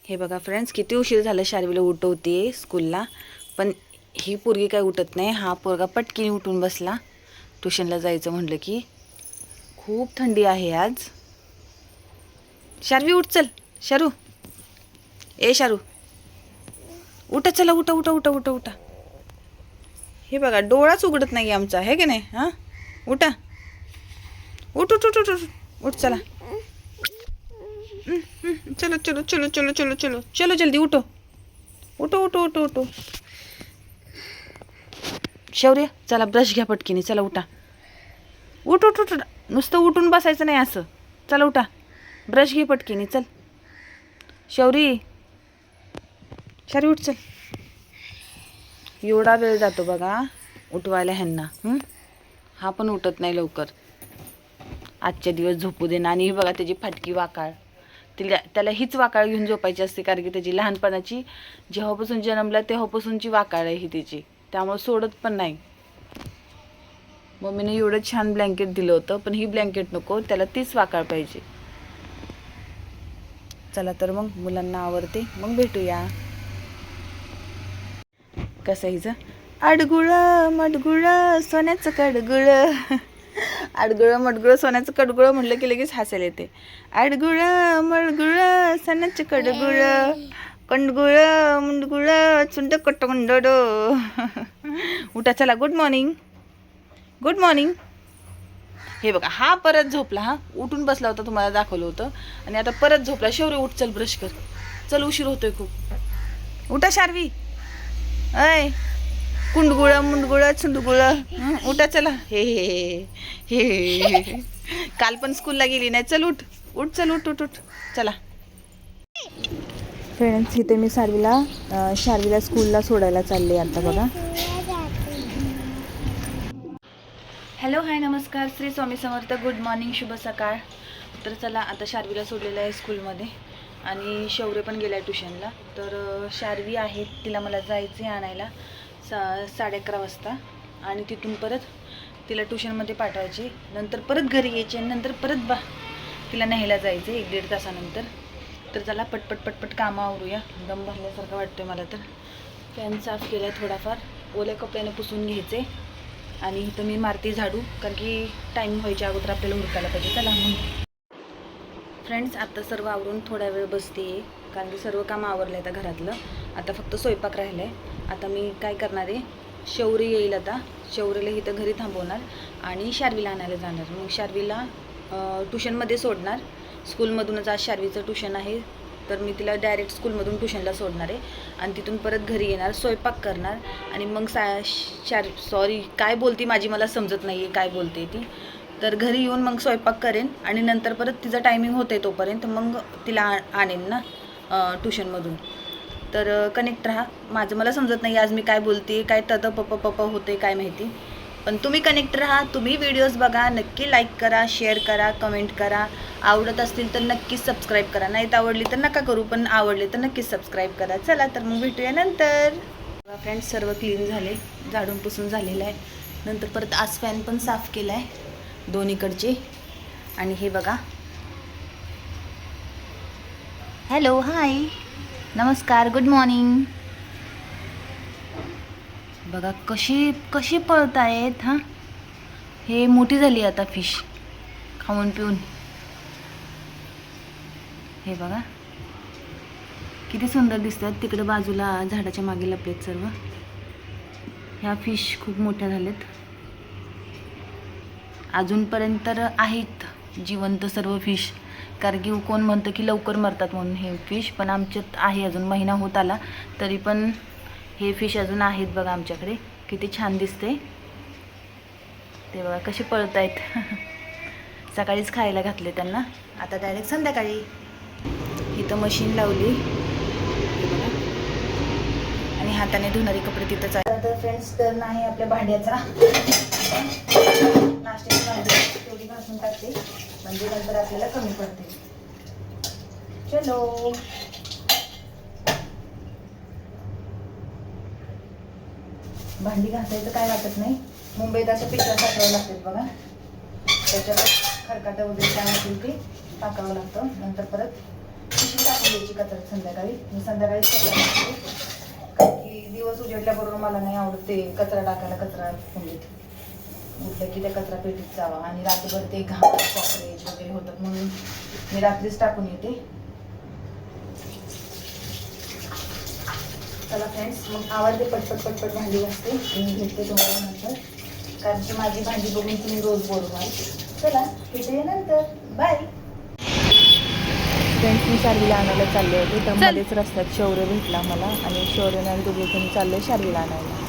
हे बघा फ्रेंड्स, किती उशीर झालं शार्वीला उठवते स्कूलला, पण ही पोरगी काय उठत नाही. हा पोरगा पटकीने उठून बसला ट्युशनला जायचं म्हटलं की. खूप थंडी आहे आज. शार्वी उठ, चल शारू, ए शारू उठा, चला उठा उठा उठा उठा उठा. हे बघा डोळाच उघडत नाही आमचा, आहे की नाही? हां उठा, उठ उठ उठ उठ उठ उठ, चला चलो चलो चलो चलो चलो चलो चलो, जल्दी उठो उठो उठो उठो उठो. शौर्य चला ब्रश घ्या पटकीने, चला उठा, उठ उठ उठ. नुसतं उठून बसायचं नाही असं, चला उठा, ब्रश घे पटकीने, चल शौरी, शारी उठ चल. एवढा वेळ जातो बघा उठवायला ह्यांना. हा पण उठत नाही लवकर. आजच्या दिवस झोपू दे ना. आणि बघा त्याची फाटकी वाकाळ, त्याला हीच वाकाळ घेऊन झोपायची असते, कारण की त्याची लहानपणाची जेव्हापासून जन्मला तेव्हापासूनची वाकाळ आहे ही त्याची, त्यामुळे सोडत पण नाही. मम्मीने एवढं छान ब्लँकेट दिलं होतं, पण ही ब्लँकेट नको, त्याला तीच वाकाळ पाहिजे. चला तर मग मुलांना आवरते, मग भेटूया. कसं हिचं अडगुळ मडगुळ सोन्याचं कडगुळ. अडगुळ मडगुळ सोन्याचं कडगुळ म्हटलं की लगेच हसायला येते. अडगुळ मडगुळ सोन्याचं कडगुळ, कंडगुळ मुंडगुळ चुंड कटगुंडड. उठा चला, गुड मॉर्निंग गुड मॉर्निंग. हे बघा हा परत झोपला. हा उठून बसला होता, तुम्हाला दाखवलं होतं, आणि आता परत झोपला. शौर्य उठ, चल ब्रश कर, चल उशीर होतोय खूप. उठा शार्वी, अय कुंडगुळ मुंडगुळ चुंडगुळ, उठा चला. हे हे हे काल पण स्कूलला गेली नाही. चल उठ उठ, चल उठ उठ उठ, चला. फ्रेंड्स, इथे मी शार्वीला स्कूलला सोडायला चालले आता बघा. हॅलो हाय नमस्कार, श्री स्वामी समर्थ, गुड मॉर्निंग, शुभ सकाळ. तर चला आता शार्वीला सोडलेलं आहे स्कूलमध्ये, आणि शौर्य पण गेला आहे ट्युशनला. तर शार्वी आहे, तिला मला जायचं आहे आणायला 11:30 वाजता, आणि तिथून परत तिला ट्युशनमध्ये पाठवायचे, नंतर परत घरी यायचे, आणि नंतर परत तिला न्यायला जायचं 1-1.5 तासानंतर. तर चला पटपट पटपट कामं आवरूया. दम भरल्यासारखं वाटतं मला. तर फॅन साफ केला आहे, थोडाफार ओल्या कपड्याने पुसून घ्यायचे, आणि इथं मी मारते झाडू, कारण की टाईम व्हायच्या अगोदर आपल्याला उरकायला पाहिजे. चला मग फ्रेंड्स, आता सर्व आवरून थोडा वेळ बसते, कारण की सर्व कामं आवरलं आहे आता घरातलं. आता फक्त स्वयंपाक राहिला आहे. आता मी काय करणार आहे, शौर्य येईल आता, शौर्यला इथं घरी थांबवणार आणि शार्वीला आणायला जाणार. मग शार्वीला ट्युशनमध्ये सोडणार. स्कूलमधूनच आज शार्वीचं ट्युशन आहे, तर मी तिला डायरेक्ट स्कूलमधून ट्युशनला सोडणार आहे, आणि तिथून परत घरी येणार, स्वयंपाक करणार, आणि मग काय बोलती माझी मला समजत नाही आहे काय बोलते ती. तर घरी येऊन मग स्वयंपाक करेन, आणि नंतर परत तिचं टायमिंग होते तोपर्यंत मग तिला आणेन ना ट्युशनमधून. तर कनेक्ट राहा. मला समजत नाही आज मी काय बोलते, काय पप्पा होते काय माहिती, पण तुम्ही कनेक्ट राहा. तुम्ही व्हिडिओज बघा, नक्की लाईक करा, शेअर करा, कमेंट करा. आवडत असतील तर नक्कीच सबस्क्राईब करा, नाहीत आवडली तर नका करू, पण आवडले तर नक्कीच सबस्क्राईब करा. चला तर मग भेटूया नंतर. फ्रेंड्स, सर्व क्लीन झाले, झाडून पुसून झालेलं आहे. नंतर परत आज फॅन पण साफ केला आहे दोन्हीकडचे. आणि हे बघा, हॅलो हाय नमस्कार, गुड मॉर्निंग. बघा कशी पळत आहेत. हां हे मोठी झाली आता फिश, खाऊन पिऊन. हे बघा किती सुंदर दिसतात. तिकडे बाजूला झाडाच्या मागे लपलेत सर्व. ह्या फिश खूप मोठ्या झाल्यात. अजूनपर्यंत तर आहेत जिवंत सर्व फिश, कारण की कोण म्हणतं की लवकर मरतात म्हणून हे फिश, पण आमच्यात आहे, अजून महिना होत आला तरी पण हे फिश अजून आहेत. बघा आमच्याकडे किती छान दिसते ते. बघा कसे पळत आहेत. सकाळीच खायला घातले त्यांना, आता डायरेक्ट संध्याकाळी. इथं मशीन लावली आणि हाताने धुणारे कपडे तिथंच आहे. तर फ्रेंड्स, तर नाही आपल्या भांड्याचा नाश्त्याची भांडी तेवढी घासून टाकते, म्हणजे नंतर आपल्याला कमी पडते. चलो भांडी घासायचं काय वाटत नाही. मुंबईत अशा पिशव्या टाकावं लागतात बघा, त्याच्यावर खरकाटं वगैरे काय असेल ते टाकावं लागतं. नंतर परत पिशवी टाकावं टाकून द्यायची कचरा संध्याकाळी. मी संध्याकाळीच कचरा टाकते, कारण की दिवस उजेडल्याबरोबर मला नाही आवडत ते कचरा टाकायला. कचरा कुंडीत उठलं की त्या कचरा पेटीत जावा आणि रात्रभर ते घाण कॉकरेज वगैरे होतात, म्हणून मी रात्रीच टाकून येते. चला फ्रेंड्स, मग आवाज पटपट पटपट भांडी घासते. मी भेटते तुम्हाला नंतर, कारण की माझी भांडी बघून तुम्ही रोज बोर व्हाल. चला भेटूया नंतर, बाय. फ्रेंड्स, मी शार्वीला आणायला चालले होते, तर मध्येच रस्त्यात शौर्य भेटला मला आणि शौर्यने आणि दोघे जण चालले शार्वीला आणायला.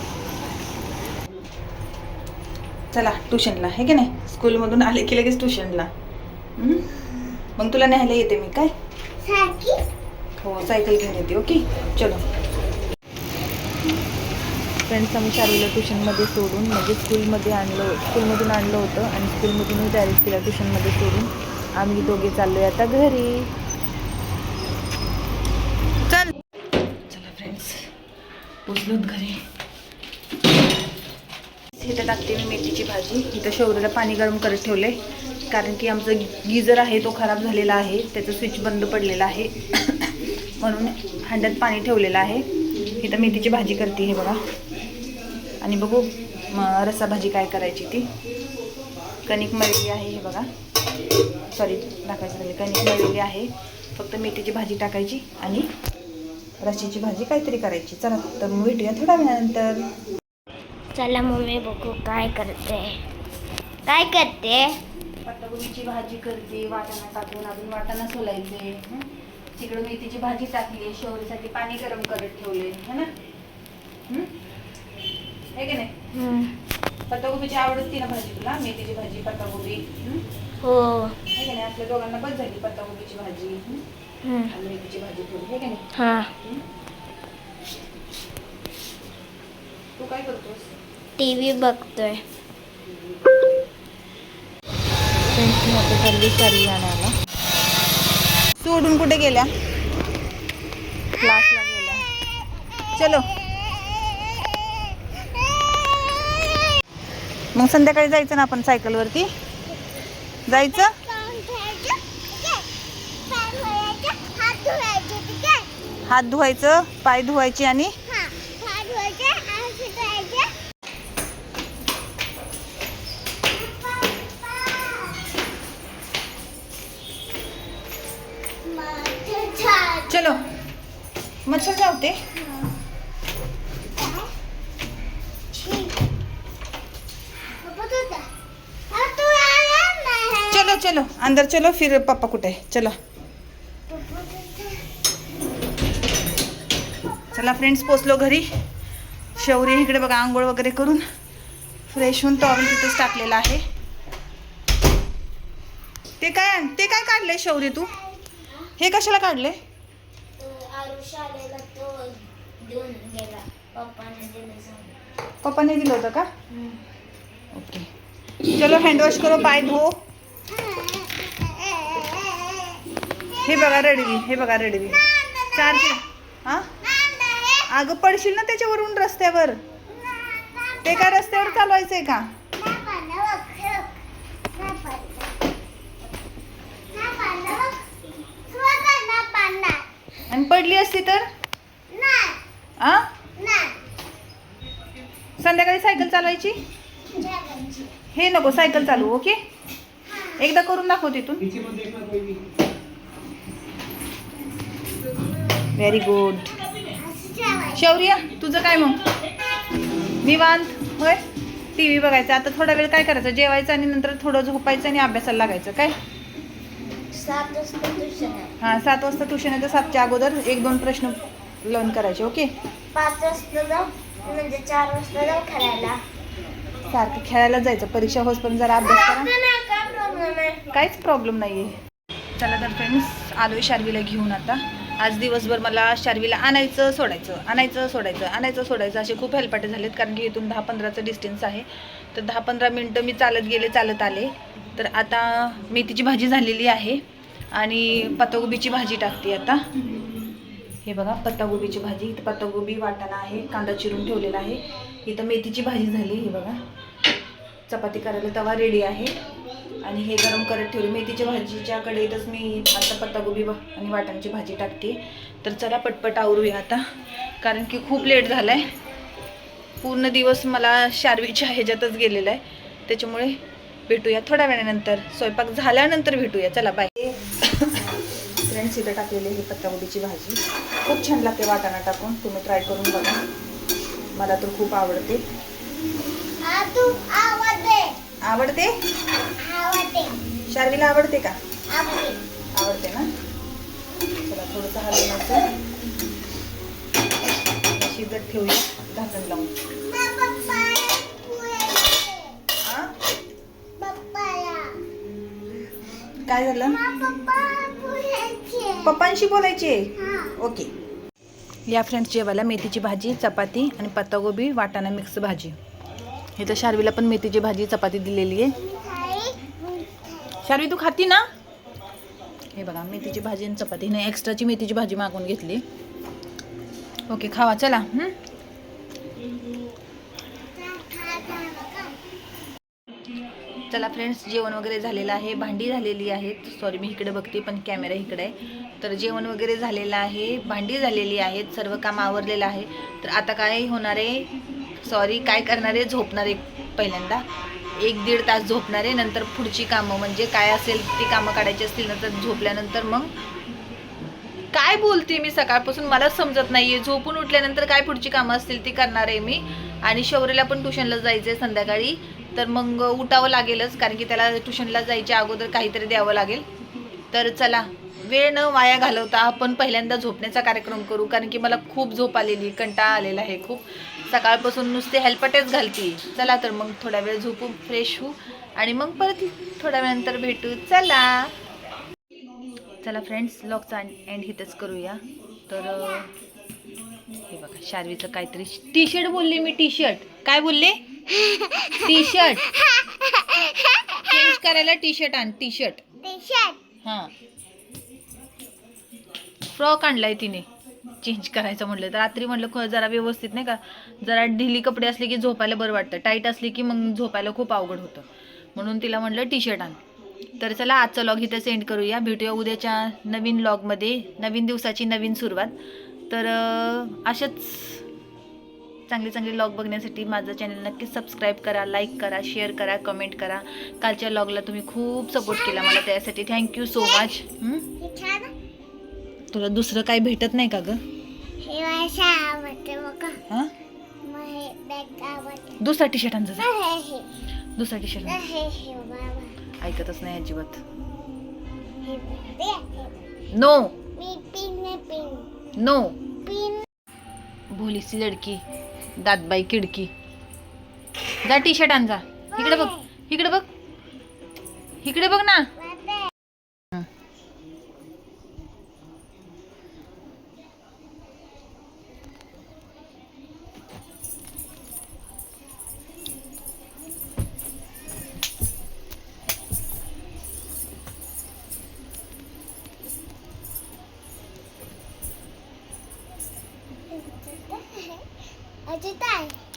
चला ट्युशनला, हे की नाही, स्कूलमधून आले की लगेच ट्युशनला. मग तुला न्यायला येते मी काय? हो, सायकल घेऊन येते. ओके, चलो. फ्रेंड्स, आम्ही शार्वीला ट्युशनमध्ये सोडून, म्हणजे स्कूलमधून आणलं होतं आणि स्कूलमधूनच डायरेक्ट तिला ट्युशनमध्ये सोडून आम्ही दोघे चाललो आहे आता घरी. चला फ्रेंड्स, पोचलोत घरी. इथं टाकते मी मेथीची भाजी. इथं शौर्यला पाणी गरम करत ठेवले, कारण की आमचं गिझर आहे तो खराब झालेला आहे, त्याचं स्विच बंद पडलेलं आहे म्हणून हांड्यात पाणी ठेवलेलं आहे. इथं मेथीची भाजी करते, हे बघा. आणि बघू रस्सा भाजी काय करायची ती. कणिक मळलेली आहे, हे बघा. सॉरी, टाकायचं झाले, कणिक मळलेली आहे. फक्त मेथीची भाजी टाकायची आणि रस्स्याची भाजी काहीतरी करायची. चला, तर मग भेटूया थोड्या वेळानंतर. चला मम्मी बघू काय करते. पत्ताकोबीची भाजी करते, वाटाणा टाकून. अजून वाटाणा सोलायचे. तिकडे मेथीची भाजी टाकली, शौर्यसाठी पाणी गरम करत ठेवले, है ना. आहे की नाही? पत्ताकोबीची आवडती ना भाजी तुला? मेथीची भाजी, पत्ताकोबी. हो. आहे की नाही? आपल्या दोघांना बस झाली पत्ताकोबीची भाजी आणि मेथीची भाजी थोडी, आहे की नाही? हा. तू काय करतोस? टीव्ही बघतोय. फ्रेंड्स, मी आता चालली शार्वी आणायला. सोडून कुठे गेल्या? क्लासला गेल्या. चलो, मग संध्याकाळी जायचं ना आपण सायकलवरती. जायचं. हात धुवायचं, पाय धुवायचे आणि चलो. मच्छर जावते. चलो चलो अंदर चलो, फिर पापा कुठे आहे? चलो. चला फ्रेंड्स, पोचलो घरी. शौर्य इकडे बघा आंघोळ वगैरे करून फ्रेश होऊन टॉवेल तिथेच टाकलेला आहे. ते काय काढलंय शौर्य तू? हे कशाला काढले? पप्पाने दिलं होतं का? ओके, चलो हँडवॉश करो, पाय धो. हे बघा रडवी, हे बघा रडवी. चारशे. हां, अगं पडशील ना त्याच्यावरून रस्त्यावर. ते काय रस्त्यावर चालवायचंय का? आणि पडली असती तर? आ, संध्याकाळी सायकल चालवायची. हे नको सायकल चालू. ओके, एकदा करून दाखव तिथून. Very good. शौर्य, तुझं काय मग? निवांत होय. टीव्ही बघायचा. आता थोडा वेळ काय करायचं, जेवायचं आणि नंतर थोडं झोपायचं आणि अभ्यासाला लागायचं. काय? 7 वाजता ट्युशन आहे. हां, 7 वाजता ट्युशन आहे, तर 7च्या अगोदर 1-2 प्रश्न लर्न करायचे. ओके. 5 वाजता जाऊ, म्हणजे 4 वाजता जाऊ खेळायला. सारखं खेळायला जायचं. परीक्षा होईपर्यंत जरा अभ्यास करा. काय प्रॉब्लेम आहे? काहीच प्रॉब्लेम नाही आहे. चला तर फ्रेंड्स, आलोय शार्वीला घेऊन. आता आज दिवसभर मला शार्वीला आणायचं सोडायचं असे खूप हेल्पाटे झालेत, कारण की इथून 10-15चं डिस्टन्स आहे. तर 10-15 मिनटं मी चालत आले. तर आता मेथीची भाजी झालेली आहे आणि पत्ताकोबीची भाजी टाकते आता. हे बघा, पत्ताकोबीची भाजी. इथं पत्ताकोबी, वाटाणा आहे, कांदा चिरून ठेवलेला आहे. इथं मेथीची भाजी झाली. हे बघा, चपाती करायला तवा रेडी आहे आणि हे गरम करत ठेवले. मेथीच्या भाजीच्या कढईतच मी आता पत्तागोबी आणि वाटाण्याची भाजी टाकते. तर चला पटपट आवरूया आता, कारण की खूप लेट झाला आहे. पूर्ण दिवस मला शार्वीच्या ह्याच्यातच गेलेला आहे. त्याच्यामुळे भेटूया थोड्या वेळानंतर, स्वयंपाक झाल्यानंतर भेटूया. चला बाय. फ्रेंड्स इथं टाकलेली ही पत्तागोबीची भाजी खूप छान लागते वाटाणा टाकून. तुम्ही ट्राय करून बघा, मला तर खूप आवडते. आवडते शार्वीला आवडते का? आवडते ना. चला थोडंसं हलवून शिजत ठेवूया झाकण लावून. काय झालं? पप्पांशी बोलायचे. ओके. या फ्रेंड्स जेवायला मेथीची भाजी, चपाती आणि पत्तागोबी वाटाणा मिक्स भाजी. हे तर शार्वीला पण मेथीची भाजी चपाती दिलेली आहे. शार्वी तू खाती ना? हे बघा मेथीची भाजी आणि चपाती. नाही, एक्स्ट्राची मेथीची भाजी मागवून घेतली. ओके खावा चला. चला फ्रेंड्स, जेवण वगैरे झालेलं आहे. भांडी झालेली आहेत. सॉरी मी इकडे बघते पण कॅमेरा इकडे आहे. तर जेवण वगैरे झालेलं आहे, भांडी झालेली आहेत, सर्व काम आवरलेलं आहे. तर आता काय होणार आहे, सॉरी काय करणार आहे, झोपणार आहे. पहिल्यांदा 1-1.5 तास झोपणार आहे. नंतर पुढची कामं म्हणजे काय असेल ती कामं काढायची असतील नंतर झोपल्यानंतर. मग काय बोलते मी सकाळपासून मलाच समजत नाहीये. झोपून उठल्यानंतर काय पुढची कामं असतील ती करणार आहे मी. आणि शौर्यला पण ट्युशनला जायचं आहे संध्याकाळी. तर मग उठावं लागेलच, कारण की त्याला ट्युशनला जायच्या अगोदर काहीतरी द्यावं लागेल. तर चला वेळ न वाया घालवता आपण पहिल्यांदा झोपण्याचा कार्यक्रम करू, कारण की मला खूप झोप आलेली, कंटाळा आलेला आहे खूप. सकाळपासून नुसते हेल्पटेच घालते. चला तर मग थोडा वेळ झोपू, फ्रेश होऊ आणि मग परत थोड्या वेळानंतर भेटू. चला फ्रेंड्स, व्लॉगचा एंड इथंच करूया. तर हे बघा शार्वीचं काहीतरी टी शर्ट बोलले मी. टी शर्ट काय बोलले? टी शर्ट चेंज करायला टी शर्ट आण. टी शर्ट हां, फ्रॉक आणलाय तिने चेंज करायचं म्हटलं. तर रात्री म्हटलं जरा व्यवस्थित नाही का, जरा ढिली कपडे असले की झोपायला बरं वाटतं, टाईट असली की मग झोपायला खूप अवघड होतं. म्हणून तिला म्हटलं टी शर्ट आण. तर चला आजचा लॉग इथं सेंड करूया. भेटूया उद्याच्या नवीन लॉगमध्ये, नवीन दिवसाची नवीन सुरुवात. तर अशाच चांगले चांगले लॉग बघण्यासाठी माझं चॅनल नक्की सबस्क्राईब करा, लाईक करा, शेअर करा, कमेंट करा. कालच्या लॉगला तुम्ही खूप सपोर्ट केला मला, त्यासाठी थँक्यू सो मच. तुला दुसरं काही भेटत नाही का ग? हां, दुसरा टी शर्ट आणजा. दुसरा टी शर्ट ऐकतच नाही अजिबात. नो नो, भोलीसी लडकी, दातबाई खिडकी. जा टी शर्ट आण जा. इकडे बघ, इकडे बघ, इकडे बघ ना.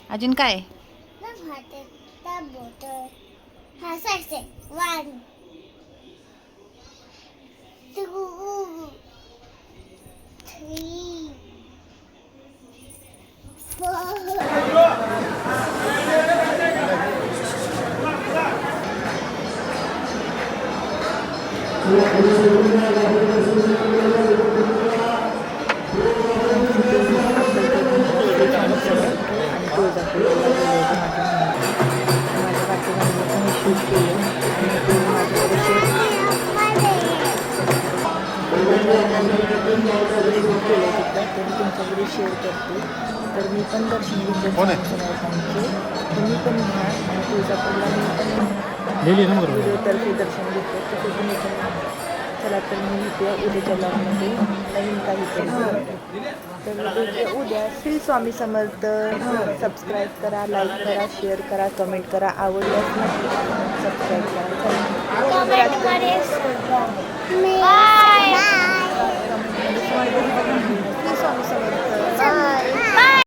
अजून काय? 1, 2, 3, तुमच्याकडे शेअर करते. तर मी पण दर्शन घेतले समर्थांचे, तुम्ही पण घ्या. आणि तुळजापूरला मी पण व्हिडिओतर्फे दर्शन घेतलं, तसे तुम्ही पण घ्या. चला तर मी भेटूया उद्याच्या ब्लॉगमध्ये नवीन काहीतरी. तर भेटूया उद्या. श्री स्वामी समर्थ. सबस्क्राईब करा, लाईक करा, शेअर करा, कमेंट करा. आवडल्यास नक्की सबस्क्राईब करा. श्री स्वामी समर्थ.